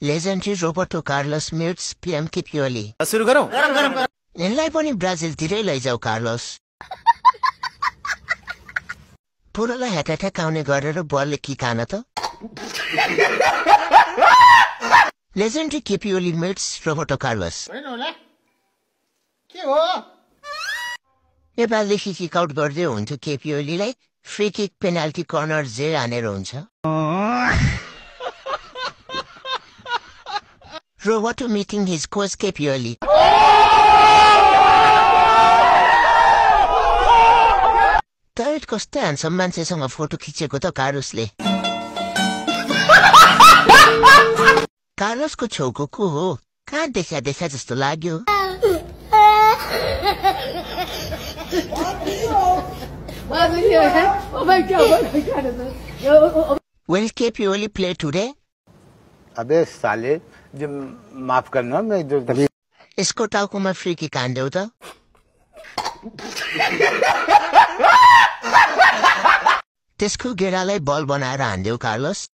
Legendary Roberto Carlos meets PM Kipioli. सुरु गरौँ यिनलाई पनि ब्राजिलतिरै लैजाऊ कार्लोस। पुरोलाई ह्याट आउने गरेर बलले कि खान त? Legendary Kipioli meets Roberto Carlos. नेपालदेखि किक आउट गर्दै हुन्थ्यो केपिओलीलाई फ्री किक पेनाल्टी कर्नर जे हानेर हुन्छ। Roberto meeting his coach Kipioli. Third कस्तो ह्यान्डसम मान्छेसँग फोटो खिचेको त कार्लोसले। कार्लोसको छेउको को हो? कहाँ देखा जस्तो लाग्यो। Will Kipioli play today? अबे साले जो माफ करना मैं जो तभी यसको टाउकोमा फ्री किक हान्देऊ त। त्यसको गेडालाई बल बनाएर हान्देऊ कार्लोस।